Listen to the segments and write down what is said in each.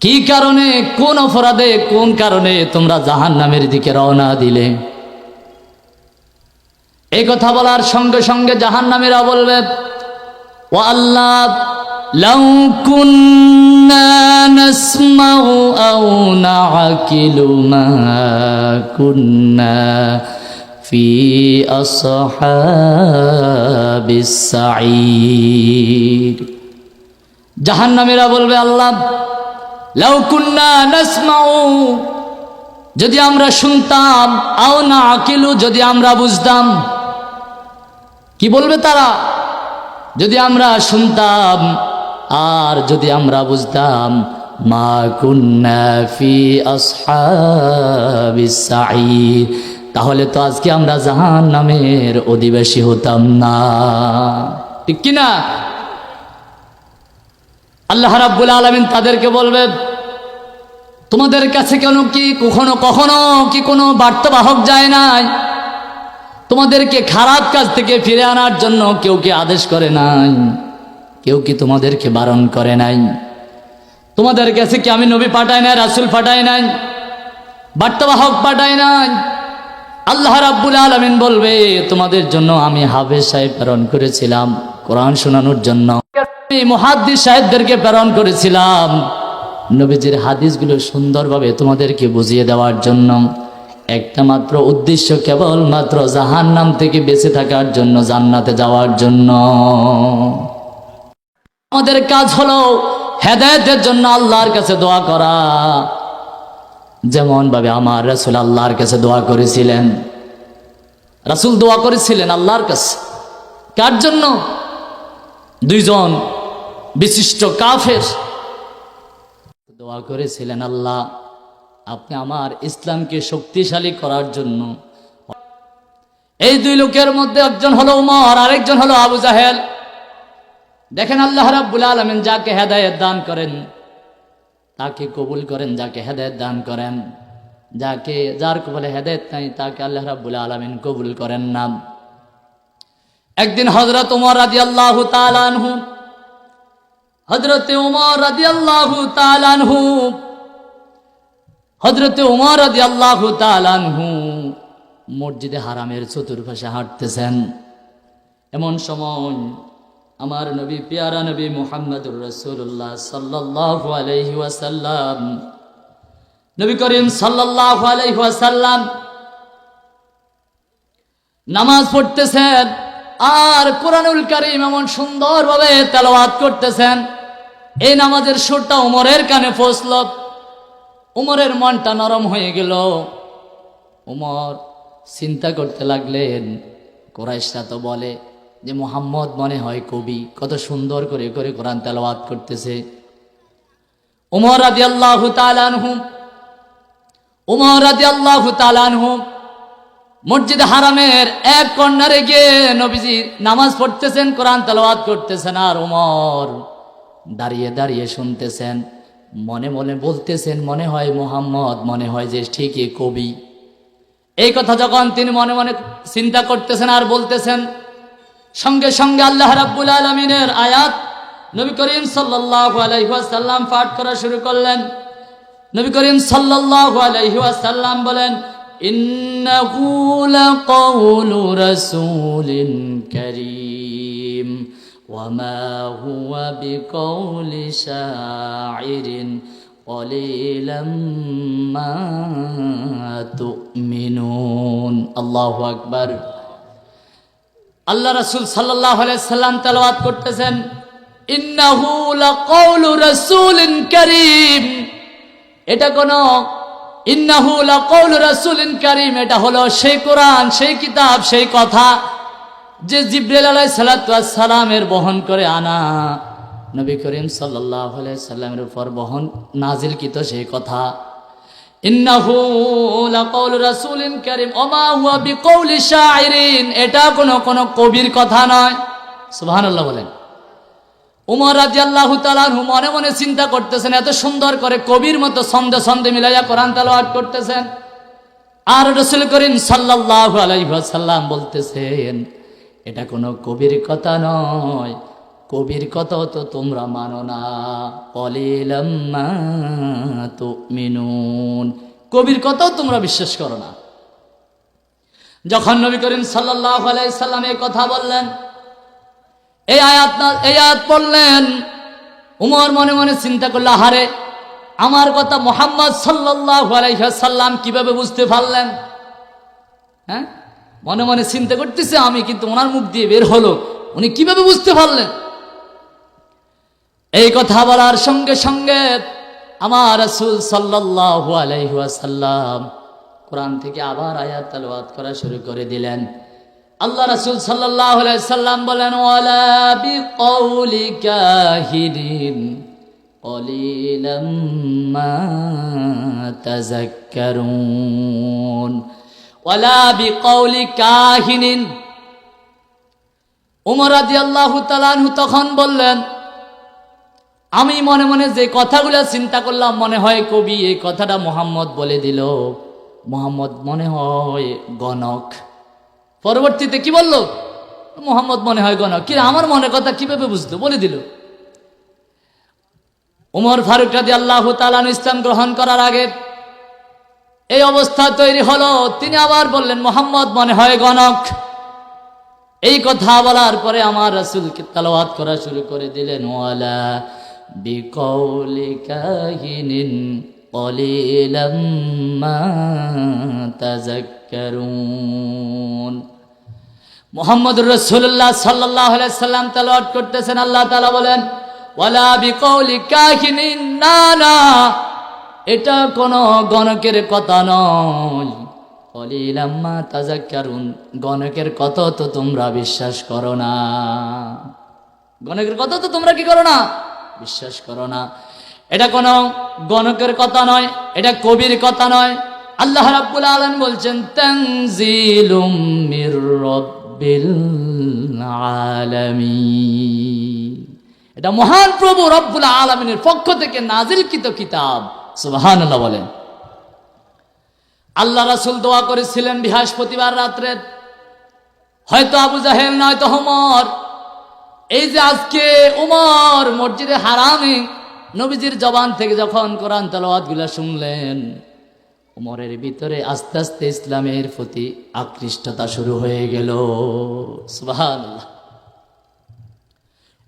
কি কারণে, কোন অপরাধে, কোন কারণে তোমরা জাহান্নামের দিকে রওনা দিলে? এই কথা বলার সঙ্গে সঙ্গে জাহান্নামীরা বলবে, ও আল্লাহ, লাউ কুন্না নাসমাউ আও নাআকিলু মা কুন্না ফি আসহাবিস সাঈর। জাহান্নামীরা বলবে, আল্লাহ, লাউ কুন্না নাসমাউ, যদি আমরা শুনতাম, আও নাআকিলু, যদি আমরা বুঝতাম। কি বলবে তারা? যদি আমরা শুনতাম আর যদি আমরা বুঝতাম, মা কুন্না ফি আসহাবিস সাঈর, তাহলে তো আজকে আমরা জাহান্নামের অধিবাসী হতাম না। ঠিক কি না? আল্লাহ রাব্বুল আলামিন তাদেরকে বলবে, তোমাদের কাছে কেন কি কখনো কি কোনো বার্তাবাহক যায় নাই? তোমাদেরকে খারাপ কাজ থেকে ফিরে আনার জন্য কেউ কি আদেশ করে নাই? কেউ কি তোমাদেরকে বারণ করে নাই? তোমাদের কাছে কি আমি নবী পাঠাই নাই, রাসূল পাঠাই নাই, বার্তাবাহক পাঠাই নাই? আল্লাহ রাব্বুল আলামিন বলবে, তোমাদের জন্য আমি হাফেজ সাহেব প্রেরণ করেছিলাম কোরআন শোনানোর জন্য, আমি মুহাদ্দিস সাহেবদেরকে প্রেরণ করেছিলাম নবীজির হাদিসগুলো সুন্দরভাবে তোমাদেরকে বুঝিয়ে দেওয়ার জন্য। একটা মাত্র উদ্দেশ্য, কেবলমাত্র জাহান্নাম থেকে বেঁচে থাকার জন্য, জান্নাতে যাওয়ার জন্য। আমাদের কাজ হলো হেদায়েতের জন্য আল্লাহর কাছে দোয়া করা, যেমন ভাবে আমার রাসূল আল্লাহর কাছে দোয়া করেছিলেন। রাসূল দোয়া করেছিলেন আল্লাহর কাছে কার জন্য? দুইজন বিশিষ্ট কাফের দোয়া করেছিলেন, আল্লাহ, আপনি আমার ইসলামকে শক্তিশালী করার জন্য। এই দুই লোকের মধ্যে একজন হলো উমর, আরেকজন হলো আবু জাহেল। দেখেন, আল্লাহ রাব্বুল আলামিন যাকে হেদায়েত দান করেন তাকে কবুল করেন, যাকে হেদায়েত দান করেন, যার কবলে হেদায়েত নাই তাকে আল্লাহ রাব্বুল আলামিন কবুল করেন না। একদিন হযরত উমর রাদিয়াল্লাহু তাআলা আনহু, হযরত উমর রাদিয়াল্লাহু তাআলা আনহু, হযরত উমর রাদিয়াল্লাহু তাআলা আনহু মসজিদে হারামের চতুর্পাশে হাঁটতেছেন। এমন সময় আমার নবী, পেয়ারা নবী মুহাম্মদুর রাসূলুল্লাহ সাল্লাল্লাহু আলাইহি ওয়াসাল্লাম, নবী করিম সাল্লাল্লাহু আলাইহি ওয়াসাল্লাম নামাজ পড়তেছেন আর কোরআনুল কারীম এমন সুন্দরভাবে তেলাওয়াত করতেছেন। এই নামাজের সুরটা উমরের কানে পৌঁছল। উমরের মনটা নরম হয়ে গেল। উমর চিন্তা করতে লাগলেন, কুরাইশরা তো বলে যে মুহাম্মদ মনে হয় কবি, কত সুন্দর করে করে কোরআন তেলাওয়াত করতেছে। উমর রাদিয়াল্লাহু তাআলা আনহু মসজিদ হারামের এক কর্নারে গিয়ে নবীজি নামাজ পড়তেছেন, কোরআন তেলাওয়াত করতেছেন, আর উমর দাঁড়িয়ে দাঁড়িয়ে শুনতেছেন। মনে মনে বলতেছেন, মনে হয় মুহাম্মদ মনে হয় যে ঠিকই কবি। এই কথা যখন তিনি মনে মনে চিন্তা করতেছেন আর বলতেছেন, সঙ্গে সঙ্গে আল্লাহ রাব্বুল আলামিনের আয়াত নবী করিম সাল্লাল্লাহু আলাইহি ওয়াসাল্লাম পাঠ করা শুরু করলেন। নবী করিম সাল্লাল্লাহু আলাইহি ওয়াসাল্লাম বলেন, ইন্নাহু লাকাউলু রাসূলিন কারীম ওয়া মা হুয়া বিকাউলি শাইরিন ক্বালিলাম মা তুমিনুন। আল্লাহু আকবার। আল্লাহ রাসূল সাল্লাল্লাহু আলাইহি সাল্লাম তেলাওয়াত করতেছেন, ইন্নাহু লাকাউলু রাসূলিন কারীম। এটা কোন ইন্নাহু লাকাউলু রাসূলিন কারীম, এটা হলো সেই কোরআন, সেই কিতাব, সেই কথা যে জিবরাইল আলাইহিস সালাতু ওয়াস সালামের বহন করে আনা নবী করিম সাল্লাল্লাহু আলাইহি সাল্লামের উপর বহন নাজিলকৃত সেই কথা। ইন্নাহু লাকাউলু রাসূলিন কারীম ওয়া মা হুয়া বিকাউলি শাইরিন, এটা কোন কবির কথা নয়। সুবহানাল্লাহ বলেন। উমর রাদিয়াল্লাহু তাআলা আনহু মনে মনে চিন্তা করতেছেন, এত সুন্দর করে কবির মতো ছন্দে ছন্দে মিলাইয়া কোরআন তেলাওয়াত করতেছেন, আর রাসূল করিম সাল্লাল্লাহু আলাইহি ওয়াসাল্লাম বলতেছেন এটা কোনো কবির কথা নয়, কবির কথা তো তোমরা মানো না, কলিলাম মা তুমিনুন, কবির কথাও তোমরা বিশ্বাস করো না। যখন নবী করিম সাল্লাল্লাহু আলাইহি সাল্লাম এই কথা বললেন, এই আয়াত পড়লেন, উমর মনে মনে চিন্তা করল, হারে আমার কথা মুহাম্মদ সাল্লাল্লাহু আলাইহি সাল্লাম কিভাবে বুঝতে পারলেন? হ্যাঁ, মনে মনে চিন্তা করতেছে আমি, কিন্তু ওনার মুখ দিয়ে বের হলো, উনি কিভাবে বুঝতে পারলেন? এই কথা বলার সঙ্গে সঙ্গে আমার রাসূল সাল্লাল্লাহু আলাইহি ওয়াসাল্লাম কোরআন থেকে আবার আয়াত তেলাওয়াত করা শুরু করে দিলেন। আল্লাহ রাসূল সাল্লাল্লাহু আলাইহি সাল্লাম বলেন, ওয়ালা বিকাউলি কাহিরিন কলিলাম মা তাযাক্কারুন, ওয়ালা বিকাউলি কাহিনিন। ওমর রাদিয়াল্লাহু তাআলা আনহু তখন বললেন, আমি মনে মনে যে কথাগুলো চিন্তা করলাম, মনে হয় কবি এই কথাটা মুহাম্মদ বলে দিল, মুহাম্মদ মনে হয় গণক। পরবর্তীতে কি বলল? মুহাম্মদ মনে হয় গণক। কি আমার মনের কথা কিভাবে বুঝতো? বলে দিল। উমর ফারুক রাদিয়াল্লাহু তাআলা ইসলাম গ্রহণ করার আগে এই অবস্থা তৈরি হলো, তিনি আবার বললেন মুহাম্মদ মনে হয় গণক। এই কথা বলার পরে আমার রাসূলকে তেলাওয়াত করা শুরু করে দিলেন, ওয়ালা বিকাউলি কাহিনিন কলিলাম মা তাযাক্কারুন। মুহাম্মদুর রাসূলুল্লাহ সাল্লাল্লাহু আলাইহি সাল্লাম তেলাওয়াত করতেছেন, আল্লাহ তাআলা বলেন, ওয়ালা বিকাউলি কাহিনিন, না না, এটা কোনো গণকের কথা নয়, কলিলাম মা তাযাক্কারুন, গণকের কথা তো তোমরা বিশ্বাস করো না, গণকের কথা তো তোমরা কি করো না? বিশ্বাস করো না। এটা কোনো গণকের কথা নয়, এটা কবির কথা নয়। আল্লাহ রাব্বুল আলামিন বলছেন, তানজিলুম মির রাব্বিল আলামিন, এটা মহান প্রভু রব্বুল আলামিনের পক্ষ থেকে নাজিলকৃত কিতাব। সুবহানাল্লাহ বলেন। আল্লাহ রাসূল দোয়া করেছিলেন বৃহস্পতিবার রাত্রে, হয়তো আবু জাহেল নয়তো ওমর, এই যে আজকে উমর মসজিদে হারামে নবীজির জবান থেকে যখন কোরআন তেলাওয়াত গুলা শুনলেন, উমরের ভিতরে আস্তে আস্তে ইসলামের প্রতি আকৃষ্টতা শুরু হয়ে গেল। সুবহানাল্লাহ।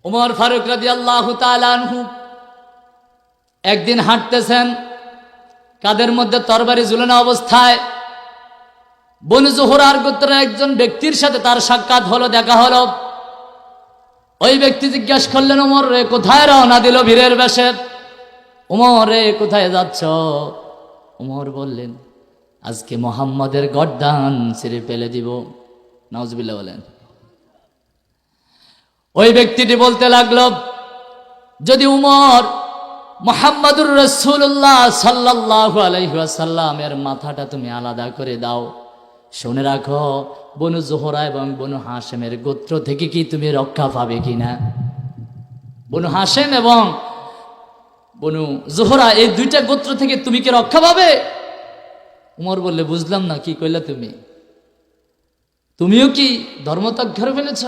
উমর ফারুক রাদিয়াল্লাহু তাআলা আনহু একদিন হাঁটতেছেন, কাদের মধ্যে তরবারি ঝুলানো অবস্থায় বনু জোহরার গোত্রের একজন ব্যক্তির সাথে তার সাক্ষাৎ হলো, দেখা হলো। ওই ব্যক্তি জিজ্ঞাসা করলেন, ওমর রে কোথায় রওনা দিল বীরের বেশে? ওমর রে কোথায় যাচ্ছ? ওমর বললেন, আজকে মুহাম্মাদের গর্দান ছিঁড়ে ফেলে দিব। নাউজুবিল্লাহ বলেন। ওই ব্যক্তিটি বলতে লাগলো, যদি উমর মুহাম্মাদুর রাসূলুল্লাহ সাল্লাল্লাহু আলাইহি ওয়াসাল্লামের মাথাটা তুমি আলাদা করে দাও, শুনে রাখো বনু জোহরা এবং বনু হাশেমের গোত্র থেকে কি তুমি রক্ষা পাবে কিনা? বনু হাশেম এবং বনু জোহরা এই দুইটা গোত্র থেকে তুমি কি রক্ষা পাবে? উমর বললে, বুঝলাম না কি কইলা তুমি, তুমিও কি ধর্মত্যাগ করে ফেলেছ?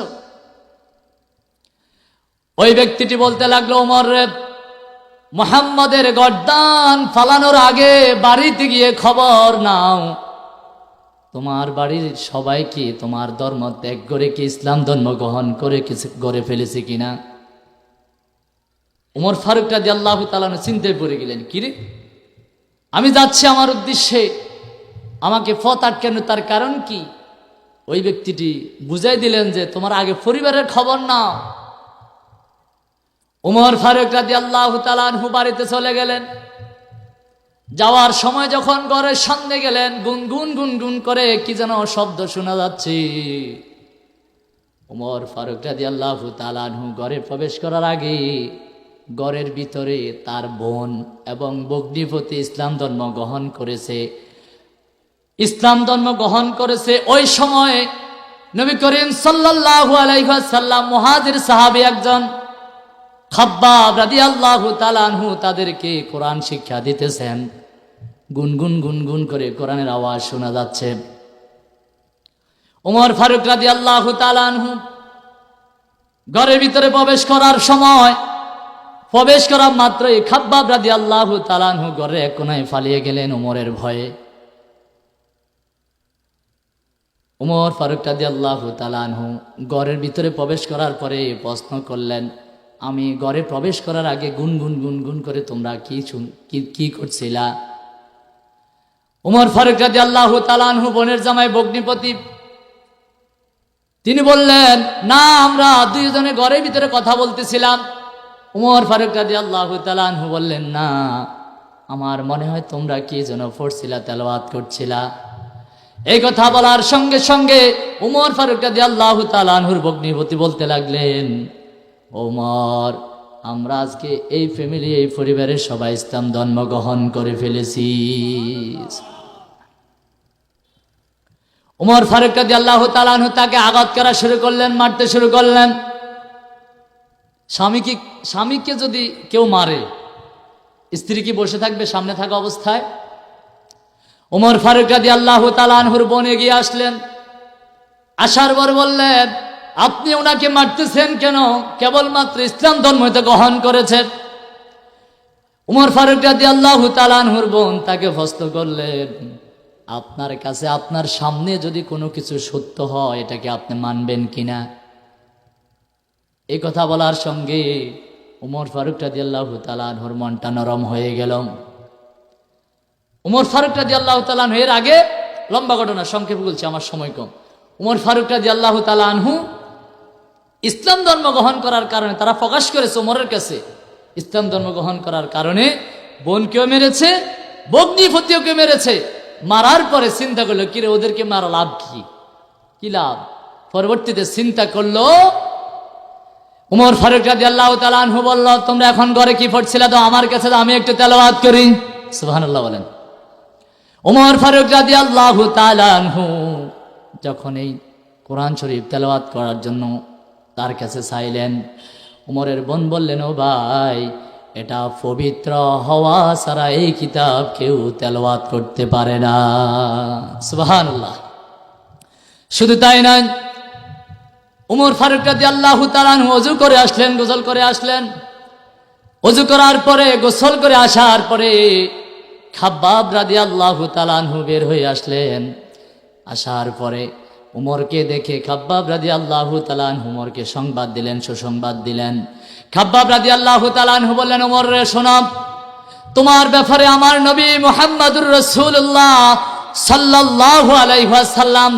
ওই ব্যক্তিটি বলতে লাগলো, উমর রে, মুহাম্মাদের গর্দান ফালানোর আগে বাড়িতে গিয়ে খবর নাও, তোমার বাড়ির সবাই কি তোমার ধর্ম ত্যাগ করে কি ইসলাম ধর্ম গ্রহণ করে গড়ে ফেলেছে কিনা? উমর ফারুক রাদিয়াল্লাহু তাআলা চিন্তায় পড়ে গেলেন, কিরে আমি যাচ্ছি আমার উদ্দেশ্যে, আমাকে পথ আটকানো, তার কারণ কি? ওই ব্যক্তিটি বুঝাই দিলেন যে তোমার আগে পরিবারের খবর নাও। উমর ফারুক রাদিয়াল্লাহু তাআলা আনহু বাড়িতে চলে গেলেন। যাওয়ার সময় যখন ঘরের সামনে গেলেন, গুনগুন গুনগুন করে কি যেন শব্দ শোনা যাচ্ছে। উমর ফারুক রাদিয়াল্লাহু তাআলা আনহু ঘরে প্রবেশ করার আগে ঘরের ভিতরে তার বোন এবং ভগ্নিপতি ইসলাম ধর্ম গ্রহণ করেছে। ইসলাম ধর্ম গ্রহণ করেছে ওই সময় নবী করিম সাল্লাল্লাহু আলাইহি ওয়াসাল্লাম মুহাজির সাহাবী একজন খাব্বাব রাদিয়াল্লাহু তাআলা আনহু তাদেরকে কোরআন শিক্ষা দিতেছেন। গুনগুন গুনগুন করে কোরআনের আওয়াজ শোনা যাচ্ছে। ওমর ফারুক রাদিয়াল্লাহু তাআলা আনহু ঘরের ভিতরে প্রবেশ করার সময়, প্রবেশ করা মাত্রই খাব্বাব রাদিয়াল্লাহু তাআলা আনহু ঘরে এক কোণায় পালিয়ে গেলেন ওমরের ভয়ে। ওমর ফারুক রাদিয়াল্লাহু তাআলা আনহু ঘরের ভিতরে প্রবেশ করার পরে প্রশ্ন করলেন, আমি ঘরে প্রবেশ করার আগে গুনগুন গুনগুন করে তোমরা কি করছিলা? ওমর ফারুক রাদিয়াল্লাহু তাআলা আনহু বোনের জামাই ভগ্নিপতি, তিনি বললেন, না, আমরা দুইজনে ঘরের ভিতরে কথা বলতেছিলাম। ওমর ফারুক রাদিয়াল্লাহু তাআলা আনহু বললেন, না, আমার মনে হয় তোমরা কি যেন পড়ছিলা, তেলাওয়াত করছিলা। এই কথা বলার সঙ্গে সঙ্গে ওমর ফারুক রাদিয়াল্লাহু তাআলা আনহুর ভগ্নিপতি বলতে লাগলেন, ওমর, আমরা আজকে এই ফ্যামিলি, এই পরিবারের সবাই ইসলাম ধর্ম গ্রহণ করে ফেলেছি। ওমর ফারুক রাদিয়াল্লাহু তাআলা আনহু তাকে আঘাত করা শুরু করলেন, মারতে শুরু করলেন। স্বামীকে যদি কেউ মারে, স্ত্রী কি বসে থাকবে সামনে থাকা অবস্থায়? ওমর ফারুক রাদিয়াল্লাহু তাআলা আনহুর বোন এগিয়ে আসলেন, আসার পর বললেন, আপনি ওনাকে মারতেছেন কেন? কেবলমাত্র ইসলাম ধর্ম হয়তো গ্রহণ করেছেন। ওমর ফারুক রাদিয়াল্লাহু তাআলা আনহুর বোন তাকে প্রশ্ন করলেন, আপনার কাছে আপনার সামনে যদি কোনো কিছু সত্য হয়, এটাকে আপনি মানবেন কিনা? এই কথা বলার সঙ্গে ওমর ফারুক রাদিয়াল্লাহু তাআলা আনহুর মনটা নরম হয়ে গেল। ওমর ফারুক রাদিয়াল্লাহু তাআলা আনহু, এর আগে লম্বা ঘটনা, সংক্ষেপে বলছি, আমার সময় কম। ওমর ফারুক রাদিয়াল্লাহু তাআলা আনহু ইসলাম ধর্ম গ্রহণ করার কারণে, তারা প্রকাশ করেছে ওমরের কাছে, ইসলাম ধর্ম গ্রহণ করার কারণে বোনকেও মেরেছে, ভগ্নিপতিকে মেরেছে। মারার পরে চিন্তা করলো, কিরে ওদেরকে মারা লাভ কি লাভ? পরবর্তীতে চিন্তা করলো, ওমর ফারুক রাদিয়াল্লাহু তাআলা আনহু বলল, তোমরা এখন ঘরে কি পড়ছিলে, তো আমার কাছে আমি একটু তেলাওয়াত করি। সুবহানাল্লাহ বলেন। ওমর ফারুক রাদিয়াল্লাহু তাআলা আনহু যখন এই কোরআন শরীফ তেলাওয়াত করার জন্য তার কাছে চাইলেন, ওমরের বোন বললেন, ও ভাই, এটা পবিত্র হওয়া ছাড়া এই কিতাব কেউ তেলাওয়াত করতে পারে না। সুবহানাল্লাহ। শুধু তাই নয়, ওমর ফারুক রাদিয়াল্লাহু তাআলা আনহু ওযু করে আসলেন, গোসল করে আসলেন। ওযু করার পরে, গোসল করে আসার পরে খাব্বাব রাদিয়াল্লাহু তাআলা আনহু বের হয়ে আসলেন। আসার পরে উমরকে দেখে খাব্বাব রাদিয়াল্লাহু তাআলা আনহু উমরকে সংবাদ দিলেন, সুসংবাদ দিলেন। খাব্বাব রাদিয়াল্লাহু তাআলা আনহু বললেন, ওমর রে, শোনো, তোমার ব্যাপারে আমার নবী মুহাম্মদুর রাসূলুল্লাহ সাল্লাল্লাহু আলাইহি ওয়াসাল্লাম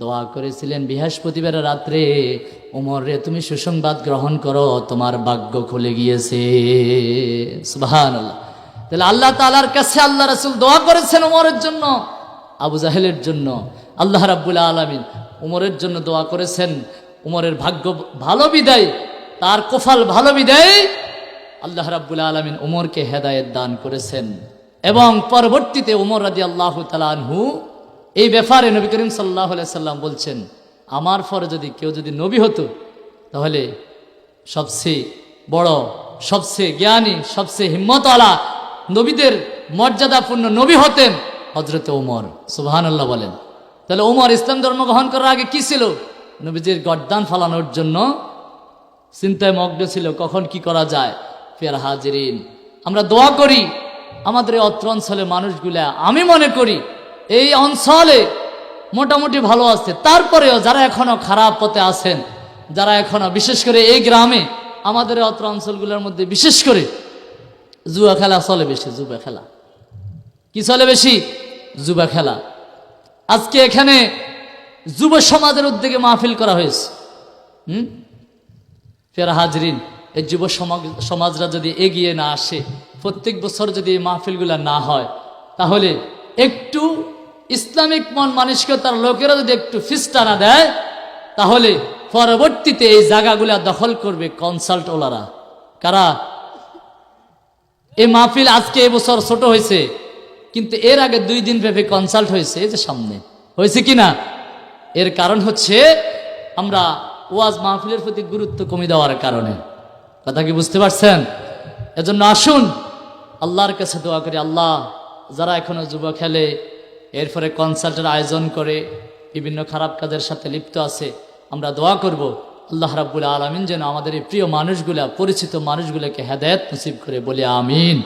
দোয়া করেছিলেন বৃহস্পতিবার রাত্রে, ওমর রে, তুমি সুসংবাদ গ্রহণ করো, তোমার ভাগ্য খুলে গিয়েছে। সুবহানাল্লাহ। তাহলে আল্লাহ তাআলার কাছে আল্লাহ রাসূল দোয়া করেছেন ওমরের জন্য, আবু জাহেলের জন্য। আল্লাহ রাব্বুল আলামিন ওমরের জন্য দোয়া করেছেন। ওমরের ভাগ্য ভালো বিদায়, তার কপাল ভালো বিদায়, আল্লাহ রাব্বুল আলামিন ওমরকে হেদায়েত দান করেছেন। এবং পরবর্তীতে ওমর রাদিয়াল্লাহু তাআলা আনহু এই ব্যাপারে নবী করিম সাল্লাল্লাহু আলাইহি সাল্লাম বলছেন, আমার পরে যদি কেউ নবী হতো, তাহলে সবচেয়ে বড়, সবচেয়ে জ্ঞানী, সবচেয়ে হিম্মতওয়ালা, নবীদের মর্যাদাপূর্ণ নবী হতেন হযরতে ওমর। সুবহানাল্লাহ বলেন। তাহলে ওমর ইসলাম ধর্ম গ্রহণ করার আগে কি ছিল? নবীজির গর্দান ফালানোর জন্য চিন্তায় মগ্ন ছিল, কখন কি করা যায়। প্রিয় হাজিরিন, আমরা দোয়া করি আমাদের এই অত্র অঞ্চলের মানুষগুলা, আমি মনে করি এই অঞ্চলে মোটামুটি ভালো আছে, তারপরেও যারা এখনো খারাপ পথে আছেন, যারা এখনো, বিশেষ করে এই গ্রামে, আমাদের অত্র অঞ্চলগুলোর মধ্যে বিশেষ করে জুয়া খেলা চলে বেশি। জুয়া খেলা কি চলে বেশি? জুয়া খেলা। আজকে এখানে যুব সমাজের উদ্যোগে মাহফিল করা হয়েছে। প্রিয় হাজরিন, এই যুব সমাজরা যদি এগিয়ে না আসে, প্রত্যেক বছর যদি এই মাহফিলগুলা না হয়, তাহলে একটু ইসলামিক মন মানসিকতার লোকেরা যদি একটু ফিসটা দেয়, তাহলে পরবর্তীতে এই জায়গাগুলা দখল করবে কনসাল্ট ওলারা। কারা? এই মাহফিল আজকে এবছর ছোট হয়েছে, কিন্তু এর আগে 2 দিন ব্যাপী কনসাল্ট হয়েছে, এই যে সামনে হয়েছে কিনা। এর কারণ হচ্ছে আমরা ওয়াজ মাহফিলের প্রতি গুরুত্ব কমে দেওয়ার কারণে। কথা কি বুঝতে পারছেন? এজন্য আসুন আল্লাহর কাছে দোয়া করি, আল্লাহ, যারা এখনো যুবা খেলে, এরপরে কনসাল্টের আয়োজন করে, বিভিন্ন খারাপ কাজের সাথে লিপ্ত আছে, আমরা দোয়া করব আল্লাহ রাব্বুল আলামিন যেন আমাদের এই প্রিয় মানুষগুলা পরিচিত মানুষগুলোকে হেদায়েত নসিব করে বলে আমিন।